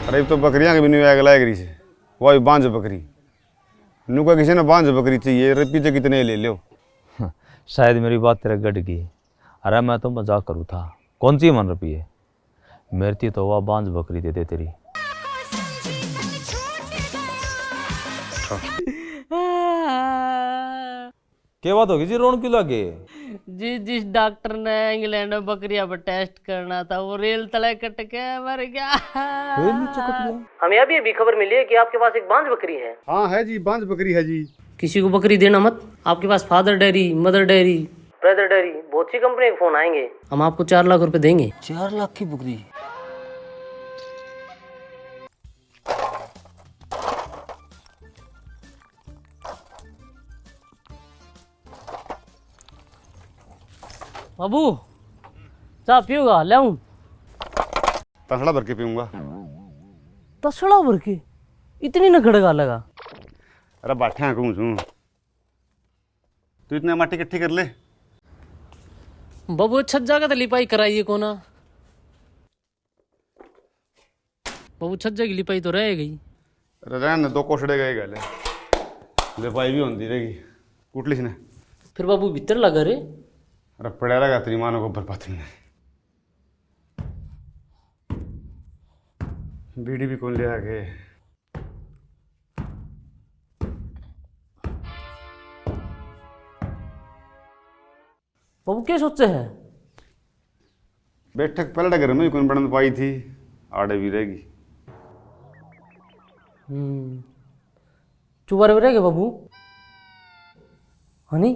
अरे तो बकरियां के भी नहीं आग लाग रही से वही बांझ बकरी नुका किसी ने बांझ बकरी चाहिए रपी से कितने ले लो। शायद मेरी बात तेरे गट गई। अरे मैं तो मजाक करूँ था, कौन सी मन रपी है मेरी तो वह बांझ बकरी दे दे तेरी। क्या बात होगी जी, रोन क्यों लगे? जी जिस डॉक्टर ने इंग्लैंड में बकरियां पर टेस्ट करना था वो रेल तले कट के मर गया। हमें अभी खबर मिली है कि आपके पास एक बांझ बकरी है। हाँ है जी, बांझ बकरी है जी। किसी को बकरी देना मत। आपके पास father dairy, mother dairy, brother dairy, बहुत सी कंपनी के फोन आएंगे। हम आपको 4 लाख रुपए देंगे। 4 लाख की बकरी? बाबू चाय पियोगा? ले आऊं? तसड़ा भर के पीऊंगा। तसड़ा भर के? इतनी न खड़गा लगा। अरे बाठा कहूँ छू तू इतने माटी इकट्ठी कर ले। बाबू छज्जा का तो लिपाई कराइए को ना। बाबू छज्जा की लिपाई तो रह गई। अरे रहने दो कोसड़े गए गले लिपाई भी होती रहेगी कुटली ने। फिर बाबू भीतर लगा रे। अरे पड़ा रहेगा तेरी मानो को बर्बादी में। बीड़ी भी कौन ले आगे। बाबू क्या सोचे है? बैठक पलट घर में ही कौन बढ़न पाई थी, आड़े भी रहेगी। चुबारे में रहेगा बाबू, हनी?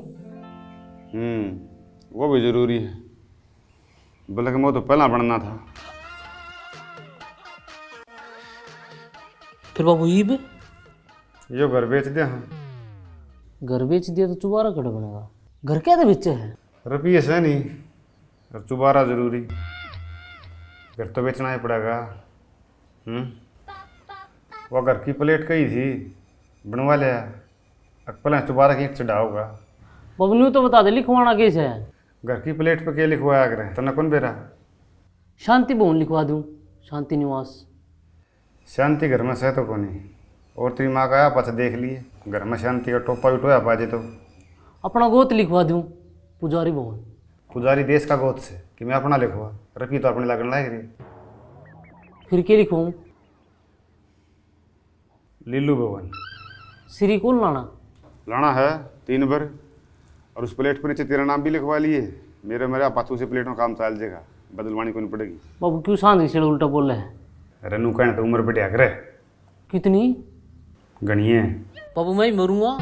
वो भी जरूरी है, बल्कि मैं तो पहला बढ़ना था। फिर बाबू ईब यो घर बेच दिया। हाँ घर बेच दिया तो चुबारा कड़ बनेगा। घर क्या था बेचे है? रुपये से नहीं और चुबारा जरूरी। घर तो बेचना ही पड़ेगा। वो घर की प्लेट कही थी बनवा लिया, पहले चुबारा की चढ़ा होगा। बाबू न्यू तो बता दे लिखवाना कैसे है? घर की प्लेट पे क्या लिखवाया करें तना कौन बेरा? शांति भवन लिखवा दूं, शांति निवास। शांति घर में सह तो को नहीं। और तेरी माँ का आया पाछा देख लिए घर में शांति का टोपा उठोया पाजे तो। अपना गोत लिखवा दूं, पुजारी भवन। पुजारी देश का गोत से कि मैं अपना लिखवा, रपी तो अपने लगन लायक रही। फिर क्या लिखवाऊं? लीलू भवन। श्री कौन लाना? लाना है 3 बार और उस प्लेट पर नीचे तेरा नाम भी लिखवा लिए। मेरा पाछू से प्लेट में काम चल जाएगा, बदलवानी को नहीं पड़ेगी। बाबू क्यों सांझ से उल्टा बोल रहे हैं? रनू कहने तो उम्र बढ़िया करे। कितनी? गणिए बाबू मैं मरूंगा।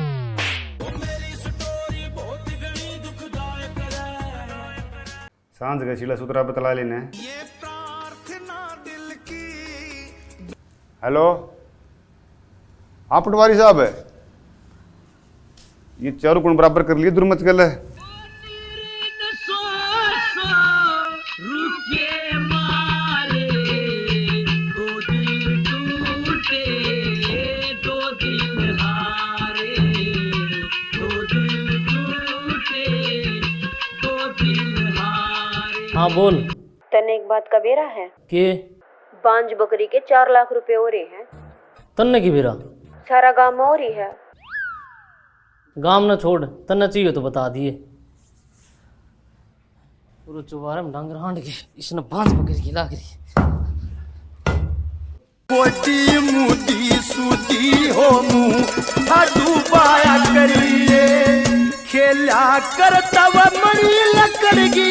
सांझ का सीला सुतरा बतला लेने। हेलो हाँ पटवारी साहब है, ये चारों गुण बराबर कर लिए दुर्मच गल है। हाँ बोल। तने एक बात का बेरा है के? बांझ बकरी के 4 लाख रुपए हो रहे हैं। तन्ने की बेरा? सारा गांव में हो रही है। गांव न छोड़, तन्ने चाहिए तो बता दिए। पूरा चुबारे में डांगर हांड के इसने बांझ बकरी की लाग रही। कोटी मुदी सुदी हो मुंह डूबाया करिए खेला करता व मड़ी लकड़गी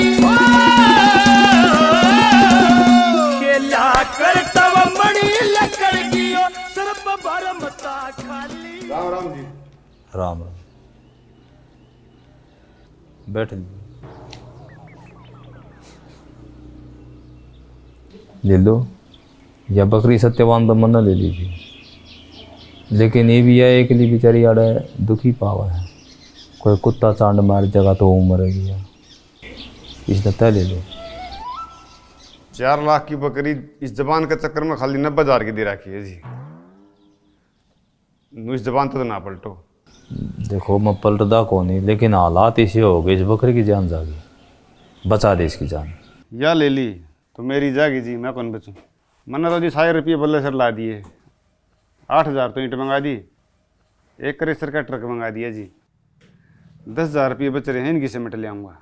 खेला करता व मड़ी लकड़गी सर्प भरमता खाली। राम राम जी। राम राम, बैठ ले लो। या बकरी सत्यवान तो मन ले लीजिए, लेकिन ये भी है एक लिए बेचारी आड़े दुखी पावा है। कोई कुत्ता चांड मार जगह तो वो मरेगी, इसने तय ले लो। 4 लाख की बकरी इस जबान के चक्कर में खाली 90,000 की दे रखी है जी। इस जबान तो ना पलटो। देखो मैं पलटदा को नहीं, लेकिन हालात इसे हो गए, इस बकरी की जान जागी, बचा दे इसकी जान। या ले ली तो मेरी जागी जी, मैं कौन बचूं। मैंने तो जी 100 रुपये बल्ले सर ला दिए, 8,000 तो ईंट मंगा दी, 1 क्रेशर का ट्रक मंगा दिया जी, 10,000 रुपये बच रहे हैं, इनकी सीमेंट ले आऊँगा।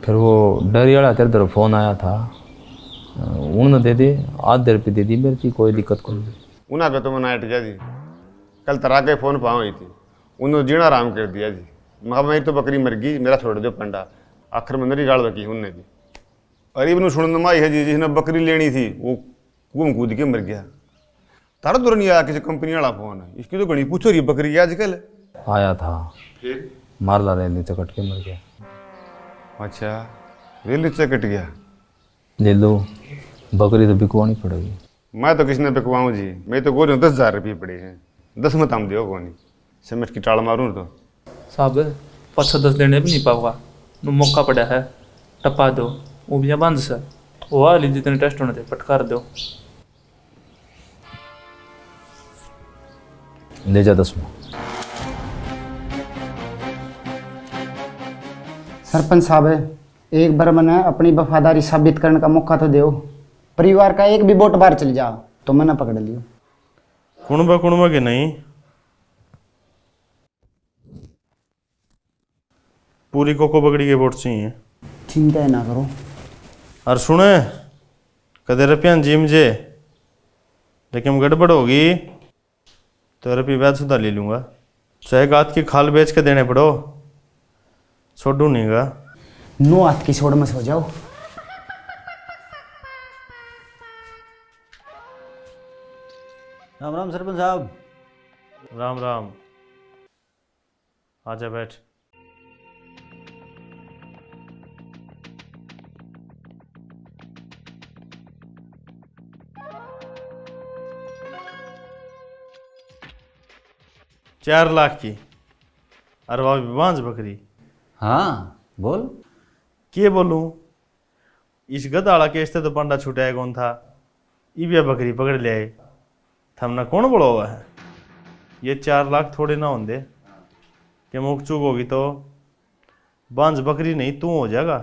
फिर वो डरी वाला तेरे तरफ फ़ोन आया था, उन्होंने दे दे, आधे रुपये दे दी मेरे की, कोई दिक्कत को नहीं। उन्हें पे तो मैं नाइट गया जी, कल तरह के फ़ोन पाँव हुई थी, उन्होंने जीना आराम कर दिया जी। मैं मेरी तो बकरी मर गई, मेरा छोड़ दो पंडा, आखिर में मेरी गाड़ बकी उनने भी। अरे इवन सुन माई है जी, जिसने बकरी लेनी थी वो कुएं कूद के मर गया। तारा दूर नहीं आया किसी कंपनी वाला फोन है, इसकी तो घनी पूछो रही बकरी आजकल। आया था, फिर मारला रेल नीचे कट के मर गया। अच्छा, रेल नीचे कट गया। ले लो, बकरी तो बिकवानी पड़ेगी। मैं तो किसी ने बिकवाऊँ जी, मैं तो गोल 10,000 रुपये पड़े हैं, 10 में तम दो कौन समझ की टाल मारूँ तो साहब 5-10 लेने भी नहीं पाऊंगा, मौका पड़ा है, टपा दो, वो भी बंद सर, वो आ लीजिए जितने टेस्ट होने थे पटकार दो। ले जा 10 में। सरपंच साहब, एक बार मैंने अपनी वफादारी साबित करने का मौका तो दो। परिवार का एक भी वोट बाहर चल जा तो मैंने पकड़ लियो। कुणबा के नहीं, पूरी कोको बकरी के वोट चाहिए। चिंता ना करो। और सुने कदे रुपया जिम जे, लेकिन गड़बड़ होगी तो रुपये ब्याज सुधा ले लूँगा, चाहे गात की खाल बेच के देने पड़ो, छोड़ू नहीं गा। 9 हाथ की छोड़ में सो जाओ। राम राम सरपंच साहब। राम राम, आजा बैठ। चार लाख की अरवा बांझ बकरी। हाँ बोल। के बोलूं, इस गदाड़ा केस से तो पंडा छुटाया कौन था, इबिया बकरी पकड़ ले आए, थमना कौन बड़ा हुआ है। ये 4 लाख थोड़े ना होंगे कि मुख चूक होगी तो बांझ बकरी नहीं तू हो जाएगा।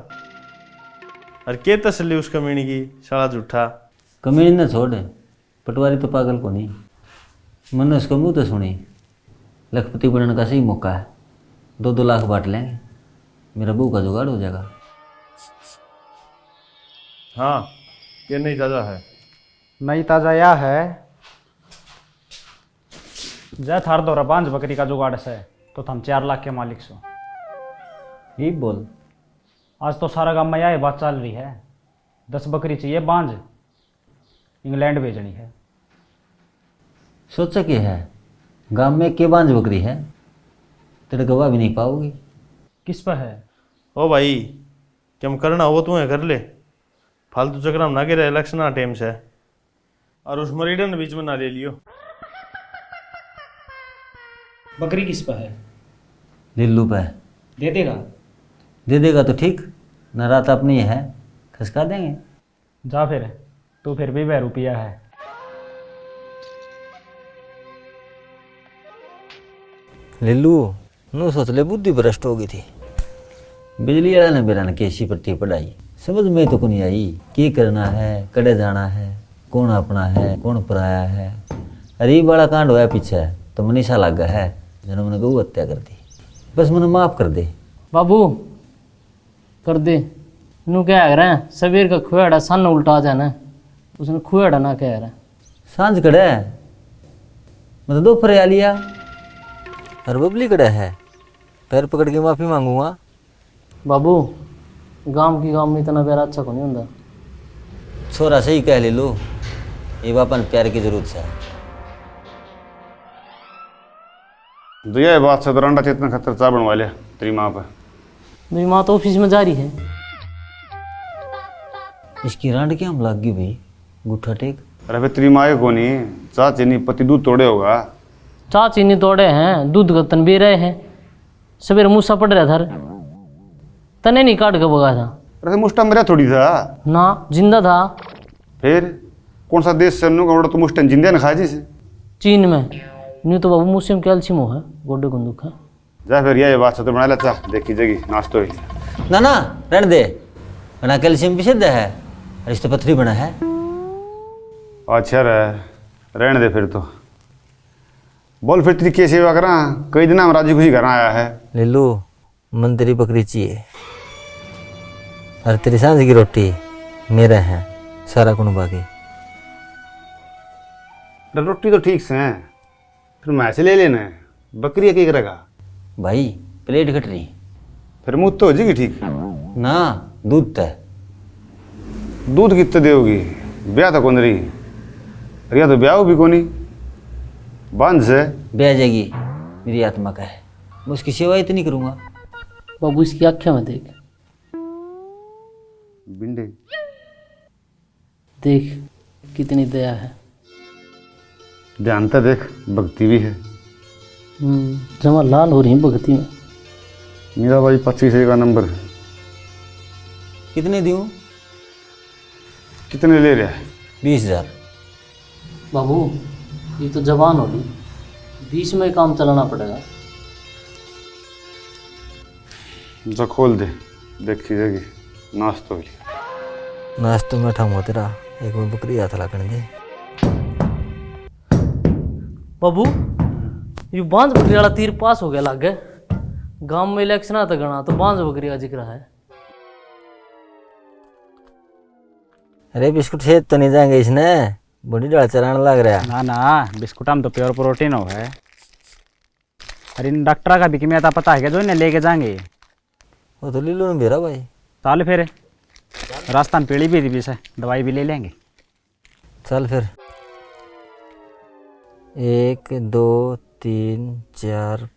और के तसली उस कमीनी की, साला झूठा। कमीनी न छोड़, पटवारी तो पागल को नहीं। मैंने उसका मुँह तो सुनी, लखपति बनने का सही मौका है, 2-2 लाख बांट लेंगे, मेरा बहू का जुगाड़ हो जाएगा। हाँ, ये नहीं ताज़ा है। नई ताजा या है जय थार दो बांझ बकरी का जुगाड़ से तो हम 4 लाख के मालिक सो। ही बोल। आज तो सारा गांव में यह बात चल रही है, 10 बकरी चाहिए बांझ, इंग्लैंड भेजनी है। सोचा क्या है, गांव में के बांझ बकरी है, तेरे गवाह भी नहीं पाओगी। किस पर है? ओ भाई, क्या करना हो तुम्हें कर ले, फालतू चक्कर में ना गिरे, इलेक्शन आ टाइम से। और उस मरीडन बीच में ना ले लियो। बकरी किस पर है? लिल्लू पे। दे देगा? दे देगा तो ठीक, न रात अपनी है, खसका देंगे। जा फिर, तू फिर भी 2 रुपया है। लिल्लू नू सोच ले, बुद्धि भ्रष्ट हो गई थी। बिजली वाला ने मेरा केसी पट्टी पढ़ाई, समझ में तो नहीं आई क्या करना है, कड़े जाना है, कौन अपना है कौन पराया है। अरे बड़ा कांड होया पीछे तो मनीषा लग गया है, जिन्होंने गौ हत्या कर दी। बस मैंने माफ कर दे बाबू, कर दे। नू क्या कह रहे हैं, सवेर का खुएड़ा सन उल्टा जाना, उसने खुएड़ा ना कह रहा है। सांझ कड़े मतलब दोपहर आ लिया, और बबली कड़े है, पैर पकड़ के माफ़ी मांगूंगा। बाबू, गांव की गांव में इतना प्यार अच्छा को नहीं होता। छोरा सही कह ले लो, ये बापन प्यार की जरूरत है। दया ये बात से तो रंडा चेतन खतर चा बनवा लिया तेरी माँ पर। मेरी माँ तो ऑफिस में जा रही है। इसकी रांड क्या हम लाग गई भाई, गुठा टेक। अरे भाई तेरी माँ को नहीं, चा चीनी पति दूध तोड़े होगा। चा चीनी तोड़े हैं, दूध का तन भी रहे हैं, सवेरे मूसा पड़ रहा था, तने नहीं काट के भगा था। अरे मुस्टा मेरा थोड़ी था ना, जिंदा था। फिर कौन सा देश से तो मुस्टा जिंदा न खा जिसे। चीन में नहीं तो बाबू मुझसे कैल्शियम है, गोडे को दुख है। जा फिर ये बात से तो बना लेता, देखी जगी नाश्तो ही ना ना रहने दे, बना कैल्शियम भी सिद्ध है, और इस तो पथरी बना है। अच्छा रहने दे फिर तो। बोल फिर तेरी क्या सेवा करा? कई दिन हम राजी खुशी घर आया है। लिल्लू मन तेरी बकरी चाहिए और तेरी सांझ की रोटी मेरे हैं सारा कुनबा की। रोटी तो ठीक से है, फिर मैं से ले लेना है। बकरी क्या करेगा भाई? प्लेट कट रही फिर मुँह तो हो जाएगी ठीक ना। दूध तय दूध कितने देगी? ब्याह तो कौन रही रिया तो ब्याह भी कोनी बांध से ब्याह जाएगी मेरी आत्मा का है। मैं उसकी सेवा इतनी करूँगा। बाबू इसकी आँखें में देख, बिंडे देख कितनी दया है। ध्यान तो देख, भक्ति भी है। जमा लाल हो रही है भक्ति में। मेरा भाई 25 का नंबर है। कितने दूँ? कितने ले रहा है? 20,000। बाबू ये तो जवान होगी, 20 में काम चलाना पड़ेगा। जो खोल दे, देखी जाएगी। नाश्ता हो नाश्तो में ठाऊंगा तेरा, एक बार बकरी हाथ लागण दे। बाबू ये बांझ बकरी वाला तीर पास हो गया लागे। गांव में इलेक्शन आता गणा तो बांझ बकरी का जिक्र है। अरे बिस्कुट से तो नहीं जाएंगे इसने, बड़ी डाल चराने लग रहा है। ना ना बिस्कुट हम तो प्योर प्रोटीन हो है। अरे इन डॉक्टर का भी किमें आता पता है क्या जो इन्हें लेके जाएंगे? वो तो लिल्लू ने भेजा भाई। चल फिर रास्ता में पेड़ी भी थी, दवाई भी ले लेंगे। चल फिर 1 2 3 4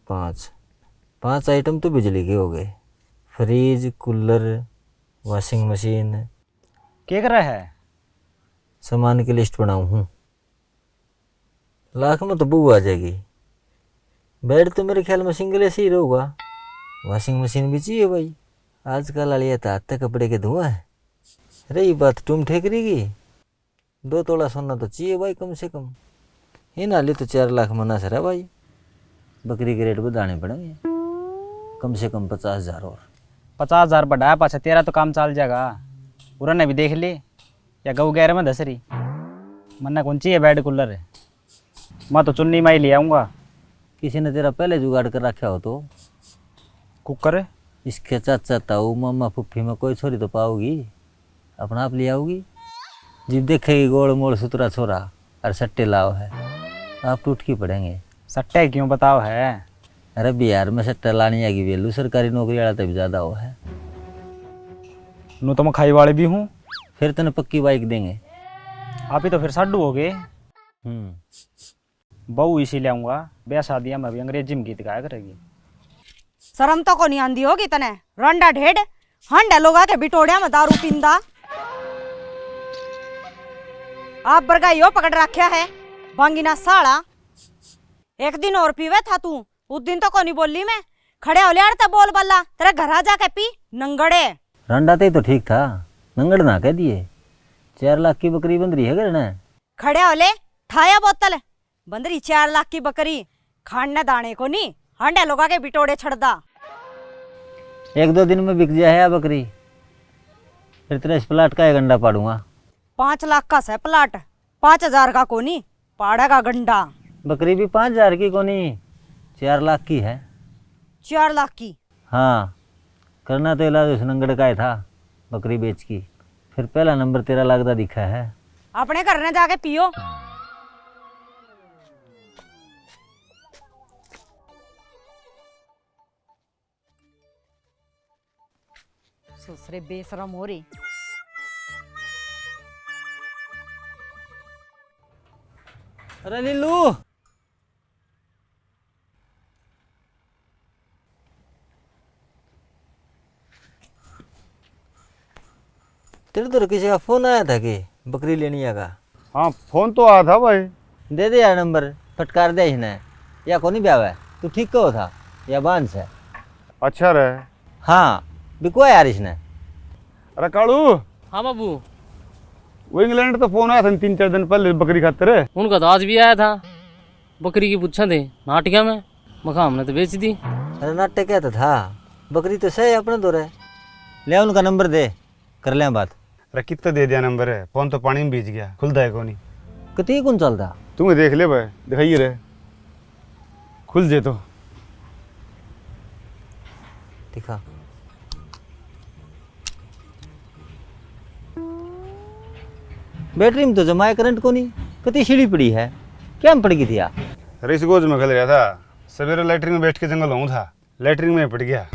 5 आइटम तो बिजली के हो गए। Fridge, cooler, washing machine. क्या कर रहा है? सामान की लिस्ट बनाऊँ हूँ। लाख में तो बू आ जाएगी। बेड तो मेरे ख्याल में सिंगल ऐसे ही रहूँगा। वॉशिंग मशीन भी चाहिए भाई, आजकल आलिया तो हाथ कपड़े के धुआं है। रही बात तुम ठेकरी की, 2 तोला सोना तो चाहिए भाई कम से कम। ये नाली तो 4 लाख मना सर है भाई। बकरी के रेट बढ़ाने पड़ेंगे, कम से कम 50,000 और। 50,000 बढ़ाया पाछा तेरा तो काम चल जाएगा। पूरा ने भी देख ले या गऊ गैर में धसरी मन्ना कौन चाहिए बेड कूलर है। मैं तो चुन्नी माई ले आऊँगा। किसी ने तेरा पहले जुगाड़ कर रखा हो तो? कुकर इसके चाचा ताऊ मामा फुफ्फी में कोई छोरी तो पाओगी, अपना आप ले आओगी। जब देखेगी गोड़ मोड़ सुतरा छोरा और सट्टे लाओ है, आप टूट की पड़ेंगे। सट्टे क्यों बताओ है? अरे बिहार में सट्टा लानी आएगी वेलू, सरकारी नौकरी वाला तो भी ज़्यादा हो है। नू तो मैं खाई वाले भी हूँ। फिर तेने पक्की बाइक देंगे। आप ही तो फिर साडू हो गए। हम्म, बहू इसी ले आऊँगा। ब्याह शादियाँ में भी अंग्रेजी में गीत गाया करेगी। शर्म तो को नहीं आंदी होगी तने। रंडा ढेड हंडे लोगा के बिटोड़िया में दारू पींदा। आप बरगाइयो पकड़ रखा है भांगिना साड़ा। एक दिन और पीवे था तू, उस दिन तो को नहीं बोली मैं। खड़े हो लिया बोल बल्ला तेरे घर आ जाके पी नंगड़े। रंडा तो ठीक था, नंगड़ ना कह दिए। 4 लाख की बकरी बंद रही है घर ने। खड़े हो ले ठाया बोतल बंदरी 4 लाख की बकरी खाने दाने को नहीं, हंडे लोगा के बिटोड़े छड़दा। 1-2 दिन में बिक जाए बकरी, फिर तेरा इस प्लाट का 1 गंडा पाड़ूंगा। 5 लाख का है प्लाट, 5,000 का कोनी पाड़ेगा गंडा। बकरी भी 5,000 की कोनी, 4 लाख की है। 4 लाख की? हाँ, करना तो इलाज उस नंगड़ का ही था बकरी बेच की। फिर पहला नंबर तेरा लगता दिखा है। अपने घर ने जाके पियो। ससुरे बेशरम हो रही। अरे नीलू, तेरे तो किसी का फोन आया था कि बकरी लेनी आगा? हाँ फोन तो आया था भाई। दे दे यार नंबर, फटकार दे इसने। या कौन ही ब्याह है, तू ठीक कहो था या बांस है? अच्छा रहे। हाँ बिकवा यार इसने। अरे कालू। हाँ बाबू। वो इंग्लैंड तो फोन आया था 3-4 दिन पहले बकरी खातिर। उनका तो आज भी आया था। बकरी की पूछा थे नाटिका में, मखा हमने तो बेच दी। अरे नाट्य क्या तो था, बकरी तो सही अपने दो रहे। ले उनका नंबर दे, कर ले बात। अरे कितना दे दिया नंबर है, फोन तो पानी में भीज गया, खुलता है को नहीं। कती कौन चलता? तुम्हें देख ले भाई, दिखाइए रहे खुल जे तो दिखा। बैटरी में तो जमाए करंट को नहीं, कती सीढ़ी पड़ी है, क्या में पड़ गई थी यार? रईस गोज में खल रहा था, सवेरे लैटरिन में बैठ के जंगल हूँ था, लैटरिन में पड़ गया,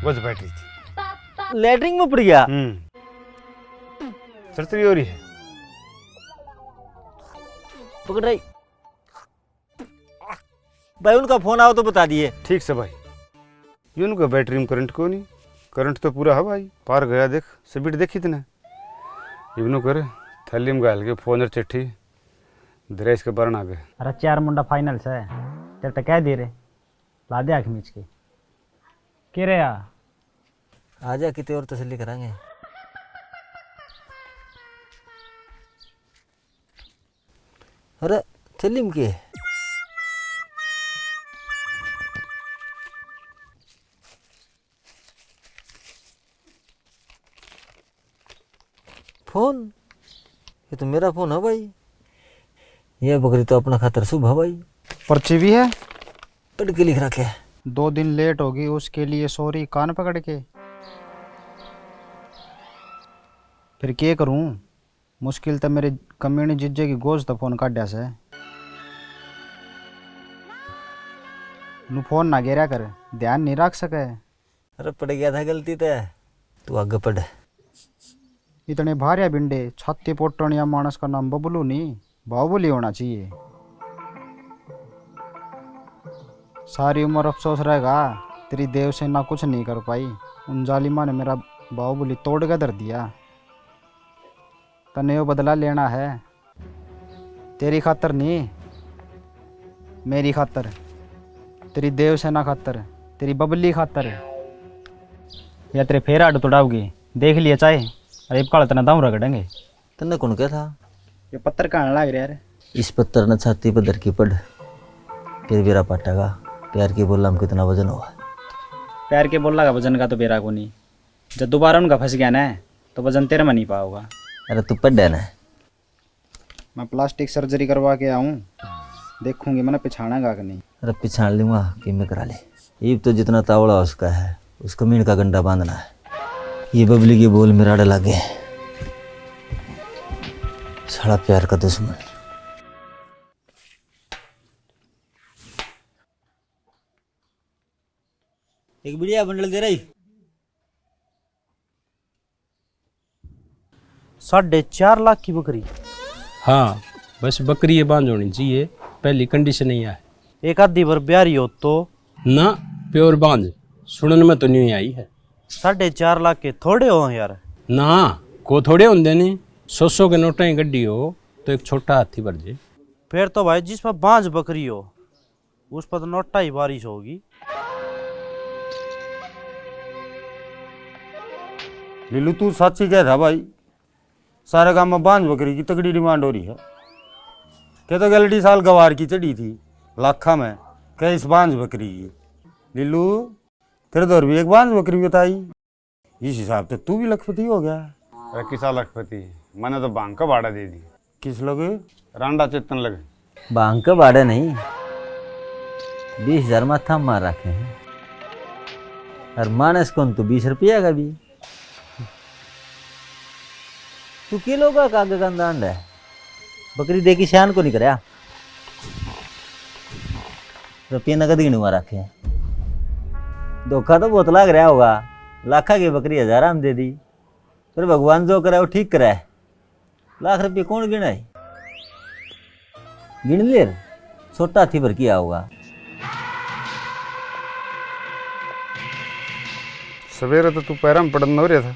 गोज बैटरी थी। लैटरिन में पड़ गया? सरसरी हो रही है। पकड़ रही भाई, उनका फोन आओ तो बता दिए। ठीक से भाई, ये उनका बैटरी में करंट को नहीं, करंट तो पूरा है भाई, पार गया देख, स्पीड देखी तने। इवनो करे थैली में गाल के फोन और चिट्ठी दरेश के बरन आ गए। अरे 4 मुंडा फाइनल से तेरे तो कह दे रे, ला दे आँख मीच के रे आ आजा, कितने और तसल्ली करांगे। अरे थैली में के फोन, ये तो मेरा फोन है भाई। ये बकरी तो अपना खातर शुभ है भाई। पर्ची भी है, पढ़ के लिख रखे है। 2 दिन लेट होगी उसके लिए सॉरी, कान पकड़ के। फिर क्या करूं, मुश्किल तो मेरे कमीने जिज्जे की गोश्त तो फोन काटा से। नु फोन ना गिरा कर, ध्यान नहीं रख सके। अरे पड़ गया था गलती तो, तू आगे पढ़। इतने भारिया बिंडे छाती पोटण या मानस का नाम बबलू नहीं बाहुबली होना चाहिए। सारी उम्र अफसोस रहेगा, तेरी देव सेना कुछ नहीं कर पाई। उन जालिमा ने मेरा बाहुबली तोड़ के धर दिया। तने वो बदला लेना है, तेरी खातर नहीं, मेरी खातर, तेरी देव सेना खातर, तेरी बबली खातर। या तेरे फेर आड़ तोड़ाओगी, देख लिया चाहे। अरे काल तना दाऊ रगड़ेंगे। तन्ने कौन क्या था? ये पत्थर कहाँ लग रहा है? इस पत्थर ने छाती पर धर की पड़, फिर बेरा पाटेगा। प्यार की बोला हम कितना वजन हुआ? पैर के बोला का वजन का तो बेरा को नहीं, जब दोबारा उनका फंस गया ना तो वजन तेरे में नहीं पाओगा। अरे तू पढ़ ना। मैं प्लास्टिक सर्जरी करवा के आऊँ, देखूंगी मैंने पिछाड़ेगा कि नहीं। अरे पिछाड़ लूँगा कि मैं करा ले। ईब तो जितना तावड़ा उसका है, उसको मीण का गंडा बांधना है। ये बबली के बोल मेरा डर लगे, साला प्यार का दुश्मन। एक बढ़िया बंडल दे रही। 4.5 लाख की बकरी? हाँ, बस बकरी ये बांध होनी चाहिए, पहली कंडीशन ही है। एक आधी बार ब्यारी हो तो ना, प्योर बांध सुनने में तो नहीं आई है। 4.5 लाख के थोड़े हो यार। ना को थोड़े होंगे नहीं, 100 के नोटा ही गड्डी हो तो एक छोटा हाथी भर जाए। फिर तो भाई जिस पर बांझ बकरी हो उस पर तो नोटा ही बारिश होगी। लीलू तू सच ही कह था भाई, सारे काम में बांझ बकरी की तगड़ी डिमांड हो रही है। क्या तो गलती साल गवार की चढ़ी थी लाखा में, क्या इस बांझ बकरी की। लीलू तेरे दौर भी एक बांझ बकरी बताई, इस हिसाब से तू भी लखपति हो गया। अरे किसा लखपति, मैंने तो बांग का भाड़ा दे दी। किस लगे? रांडा चेतन लगे। बांग का भाड़ा नहीं, 20,000 माथा मार रखे हैं। और मानस कौन तो 20 रुपया का भी। तू किलो का कागज का अंदाज है, बकरी देखी शान को नहीं कराया। रुपये नगद गिनवा रखे हैं। धोखा तो बहुत लग रहा होगा, लाखा की बकरी 1000 हम दे दी, फिर भगवान जो कराए वो ठीक कराए। लाख रुपये कौन गिनाए? गिन ले, छोटा हाथी भर किया होगा। सवेरे तो तू पैरा में पड़न हो रहा था,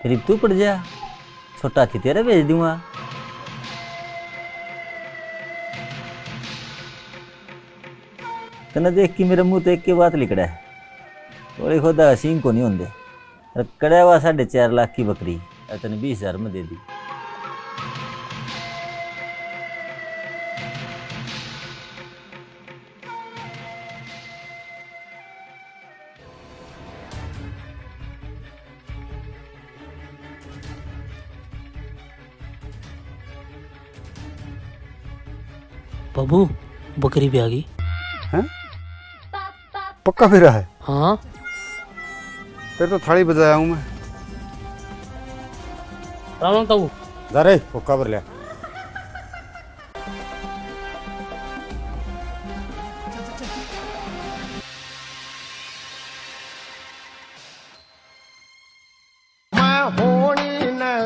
फिर तू पड़ जा, छोटा हाथी तेरे भेज दूंगा। तना देख के मेरे मुंह तो एक के बात लिखड़ा है, थोड़ी खुदा सींग को नहीं होंगे। कड़ा हुआ 4.5 लाख की बकरी तने 20,000 में दे दी। बाबू बकरी भी आ गई। हैं? पक्का फिर है? हाँ फिर तो थाली बजाया हूँ मैं। राम ताऊ जा रे पक्का भर लिया।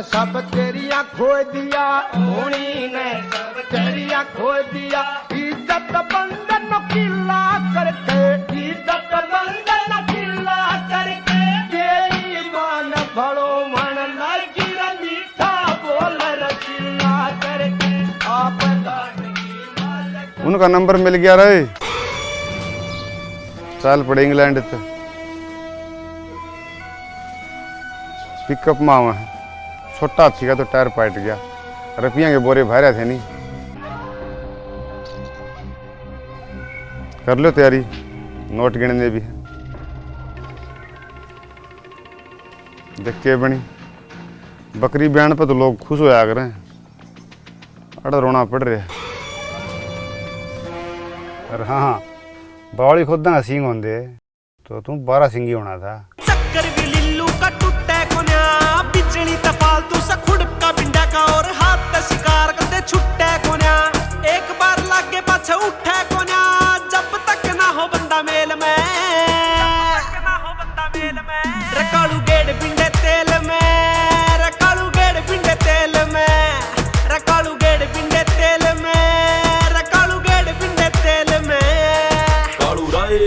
सब तेरिया खो दिया, होनी ने सब तेरिया खो दिया। इज्जत बंधन किला करके, इज्जत बंधन किला करके, तेरी मान भलो मन लगी मीठा बोल रसीला करके, आप उनका नंबर मिल गया रे, चल पड़े इंग्लैंड तक। पिकअप में आवा है, छोटा हाथी का तो टायर पाट गया, रुपया के बोरे भरे थे नहीं। कर लो तैयारी, नोट गिनने भी है। देखते बनी बकरी ब्यान पे तो लोग खुश होया कर रहे हैं, अड़ा रोना पड़ रहा है। अरे हाँ बावली खुद ना सिंह होंदे तो तुम 12 सिंगी होना था। चक्कर भी लिल्लू का टूटे कोन्या, बिजली फालतू सा खुड़का बिंडा का और हाथ पे शिकार करते छुट्टे कोन्या। एक बार लागे पाछे उठे कोन्या, जब तक ना हो बंदा मेल में, रकालू गेड़ बिंडे तेल में, रकालू गेड़ बिंडे तेल में, रकालू गेड़ बिंडे तेल में, रकालू गेड़ बिंडे तेल में। कालू राय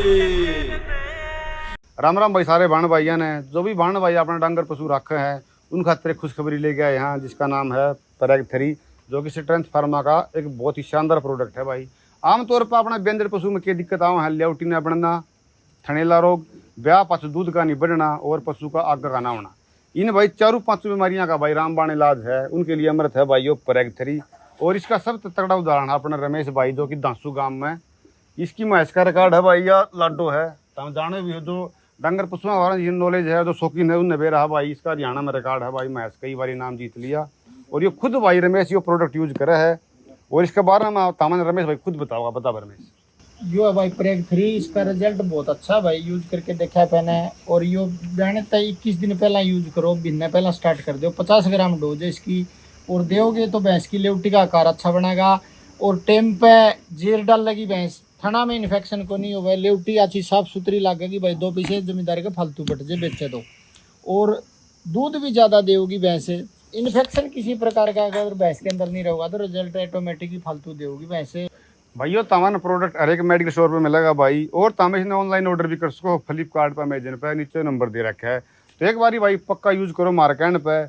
राम राम भाई सारे भाण भाइयों ने, जो भी भाण भाई अपना डांगर पशु रखे हैं उन खातिर खुशखबरी लेके आए यहाँ, जिसका नाम है पराग 3, जो कि स्ट्रेंथ फार्मा का एक बहुत ही शानदार प्रोडक्ट है भाई। आमतौर पर अपना व्यंजन पशु में क्या दिक्कत आवा है, लेवटी न बढ़ना, थनेला रोग, ब्याह पाछू दूध का नहीं बढ़ना और पशु का आग का ना होना। इन भाई 4-5 बीमारियां का भाई रामबाण इलाज है, उनके लिए अमृत है भाई पराग 3। और इसका सबसे तगड़ा उदाहरण है अपना रमेश भाई, जो कि दांसू गांव में इसकी महस का रिकॉर्ड है भाई, या लाडो है। तो जाने भी हो जो डांगर पशुओं वाला जिन नॉलेज है, जो शौकीन है उनने भी रहा भाई, इसका हरियाणा में रिकॉर्ड है भाई, महस कई बार नाम जीत लिया। और ये खुद भाई रमेश ये प्रोडक्ट यूज करे है, और इसके बारे में तामन रमेश भाई खुद बताओगा। बता रमेश। यो है भाई पराग 3, इसका रिजल्ट बहुत अच्छा भाई, यूज करके देखा है मैंने। और यो जाने तक 21 दिन पहला यूज करो, महीने पहला स्टार्ट कर दो। 50 ग्राम डोज है इसकी, और दोगे तो भैंस की लेवटी का आकार अच्छा बनेगा। और टेम पे जेर डाल लगी भैंस, थना में इन्फेक्शन को नहीं होगा, लेवटी अच्छी साफ सुथरी लगेगी भाई। 2 पीछे जमींदार के फालतू बट बेचे दो, और दूध भी ज़्यादा देगी भैंस। इन्फेक्शन किसी प्रकार का अगर भैंस के अंदर नहीं रहेगा तो रिजल्ट ऑटोमेटिकली फालतू देगी भैंस। भाइयों तामान प्रोडक्ट हर एक मेडिकल स्टोर पे मिलेगा भाई, और तामेश ने ऑनलाइन ऑर्डर भी कर सको, फ्लिपकार्ट पर, अमेजन पे, नीचे नंबर दे रखा है। तो एक बारी भाई पक्का यूज करो मार्केट पे।